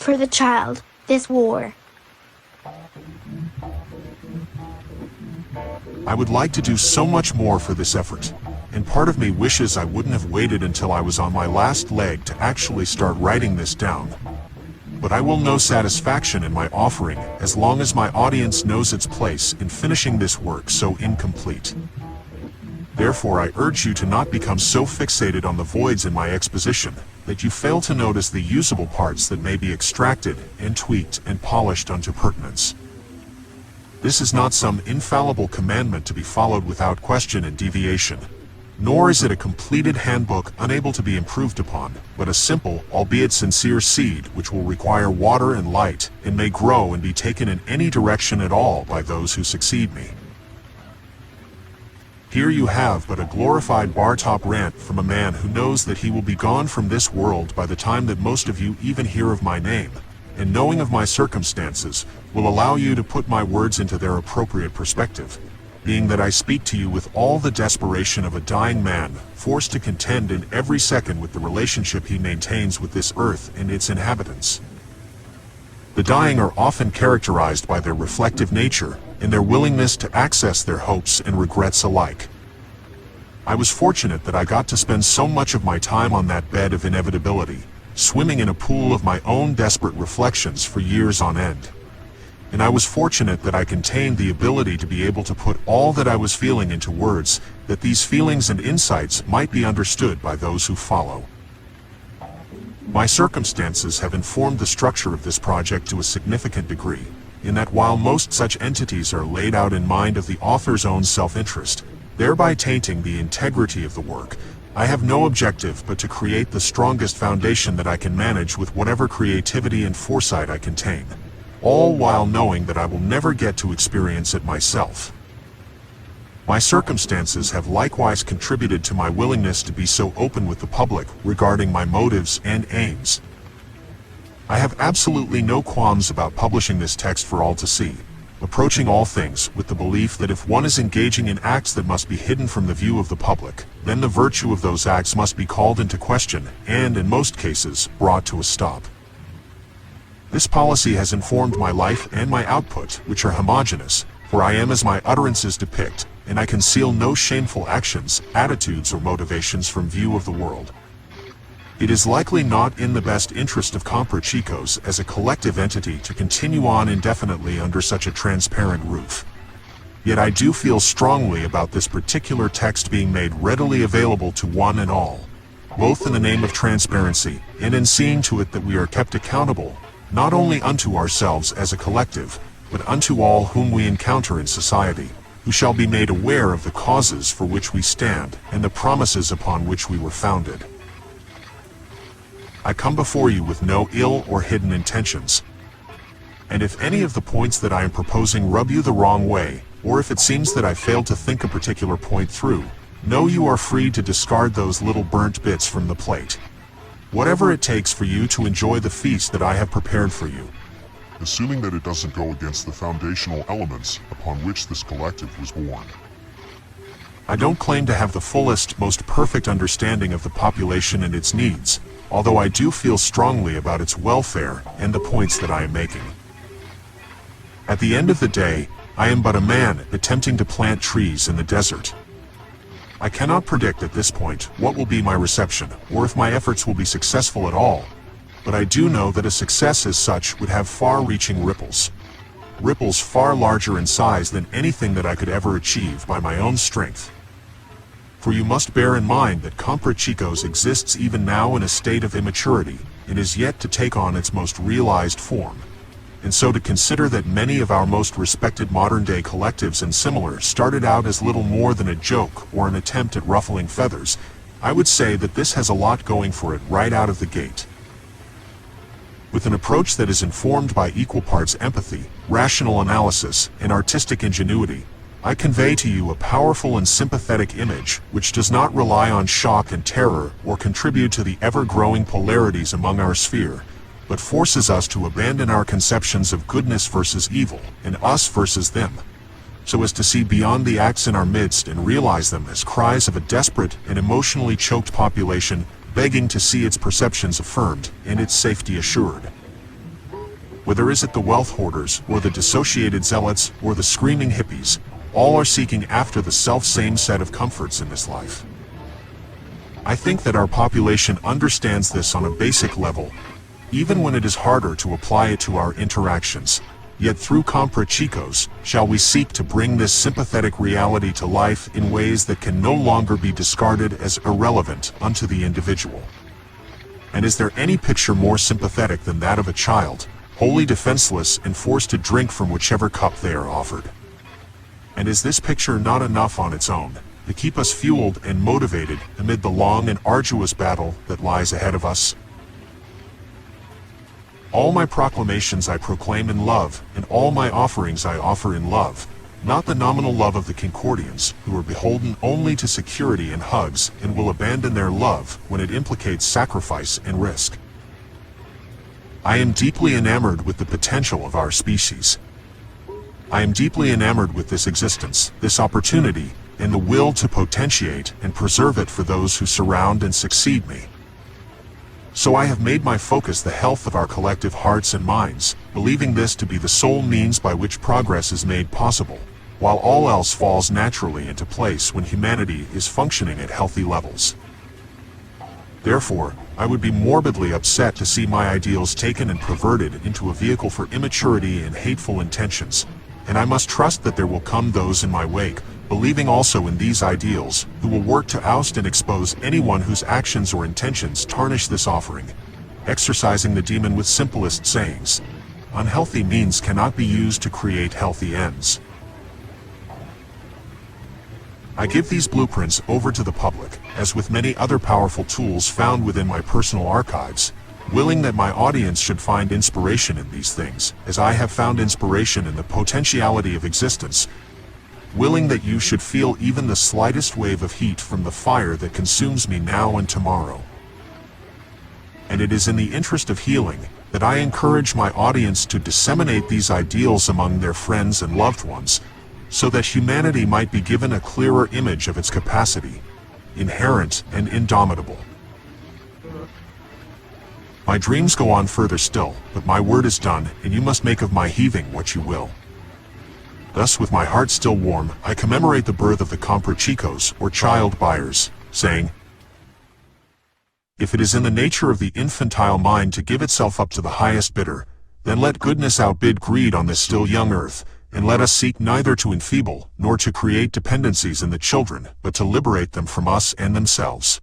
for the child, this war. I would like to do so much more for this effort, and part of me wishes I wouldn't have waited until I was on my last leg to actually start writing this down. But I will know satisfaction in my offering as long as my audience knows its place in finishing this work so incomplete. Therefore, I urge you to not become so fixated on the voids in my exposition that you fail to notice the usable parts that may be extracted and tweaked and polished unto pertinence. This is not some infallible commandment to be followed without question and deviation, nor is it a completed handbook unable to be improved upon, but a simple, albeit sincere seed which will require water and light, and may grow and be taken in any direction at all by those who succeed me. Here you have but a glorified bar-top rant from a man who knows that he will be gone from this world by the time that most of you even hear of my name, and knowing of my circumstances will allow you to put my words into their appropriate perspective, being that I speak to you with all the desperation of a dying man, forced to contend in every second with the relationship he maintains with this earth and its inhabitants. The dying are often characterized by their reflective nature and their willingness to access their hopes and regrets alike. I was fortunate that I got to spend so much of my time on that bed of inevitability, swimming in a pool of my own desperate reflections for years on end. And I was fortunate that I contained the ability to be able to put all that I was feeling into words, that these feelings and insights might be understood by those who follow. My circumstances have informed the structure of this project to a significant degree, in that while most such entities are laid out in mind of the author's own self-interest, thereby tainting the integrity of the work, I have no objective but to create the strongest foundation that I can manage with whatever creativity and foresight I contain, all while knowing that I will never get to experience it myself. My circumstances have likewise contributed to my willingness to be so open with the public regarding my motives and aims. I have absolutely no qualms about publishing this text for all to see, approaching all things with the belief that if one is engaging in acts that must be hidden from the view of the public, then the virtue of those acts must be called into question and, in most cases, brought to a stop. This policy has informed my life and my output, which are homogeneous, for I am as my utterances depict, and I conceal no shameful actions, attitudes, or motivations from view of the world. It is likely not in the best interest of Compra Chicos as a collective entity to continue on indefinitely under such a transparent roof. Yet I do feel strongly about this particular text being made readily available to one and all, both in the name of transparency and in seeing to it that we are kept accountable, not only unto ourselves as a collective, but unto all whom we encounter in society, who shall be made aware of the causes for which we stand and the promises upon which we were founded. I come before you with no ill or hidden intentions. And if any of the points that I am proposing rub you the wrong way, or if it seems that I failed to think a particular point through, know you are free to discard those little burnt bits from the plate. Whatever it takes for you to enjoy the feast that I have prepared for you. Assuming that it doesn't go against the foundational elements upon which this collective was born. I don't claim to have the fullest, most perfect understanding of the population and its needs, although I do feel strongly about its welfare and the points that I am making. At the end of the day, I am but a man attempting to plant trees in the desert. I cannot predict at this point what will be my reception, or if my efforts will be successful at all, but I do know that a success as such would have far-reaching ripples. Ripples far larger in size than anything that I could ever achieve by my own strength. For you must bear in mind that Compra Chicos exists even now in a state of immaturity, and is yet to take on its most realized form. And so to consider that many of our most respected modern-day collectives and similar started out as little more than a joke or an attempt at ruffling feathers, I would say that this has a lot going for it right out of the gate. With an approach that is informed by equal parts empathy, rational analysis, and artistic ingenuity, I convey to you a powerful and sympathetic image which does not rely on shock and terror or contribute to the ever-growing polarities among our sphere, but forces us to abandon our conceptions of goodness versus evil and us versus them, so as to see beyond the acts in our midst and realize them as cries of a desperate and emotionally choked population begging to see its perceptions affirmed and its safety assured. Whether is it the wealth hoarders, or the dissociated zealots, or the screaming hippies, all are seeking after the self-same set of comforts in this life. I think that our population understands this on a basic level, even when it is harder to apply it to our interactions. Yet through Compra Chicos, shall we seek to bring this sympathetic reality to life in ways that can no longer be discarded as irrelevant unto the individual. And is there any picture more sympathetic than that of a child, wholly defenseless and forced to drink from whichever cup they are offered? And is this picture not enough on its own to keep us fueled and motivated amid the long and arduous battle that lies ahead of us? All my proclamations I proclaim in love, and all my offerings I offer in love, not the nominal love of the Concordians, who are beholden only to security and hugs and will abandon their love when it implicates sacrifice and risk. I am deeply enamored with the potential of our species. I am deeply enamored with this existence, this opportunity, and the will to potentiate and preserve it for those who surround and succeed me. So I have made my focus the health of our collective hearts and minds, believing this to be the sole means by which progress is made possible, while all else falls naturally into place when humanity is functioning at healthy levels. Therefore, I would be morbidly upset to see my ideals taken and perverted into a vehicle for immaturity and hateful intentions, and I must trust that there will come those in my wake, believing also in these ideals, who will work to oust and expose anyone whose actions or intentions tarnish this offering, exorcising the demon with simplest sayings. Unhealthy means cannot be used to create healthy ends. I give these blueprints over to the public, as with many other powerful tools found within my personal archives, willing that my audience should find inspiration in these things, as I have found inspiration in the potentiality of existence, willing that you should feel even the slightest wave of heat from the fire that consumes me now and tomorrow. And it is in the interest of healing that I encourage my audience to disseminate these ideals among their friends and loved ones, so that humanity might be given a clearer image of its capacity, inherent and indomitable. My dreams go on further still, but my word is done, and you must make of my heaving what you will. Thus, with my heart still warm, I commemorate the birth of the Compra Chicos, or child buyers, saying, if it is in the nature of the infantile mind to give itself up to the highest bidder, then let goodness outbid greed on this still young earth, and let us seek neither to enfeeble nor to create dependencies in the children, but to liberate them from us and themselves.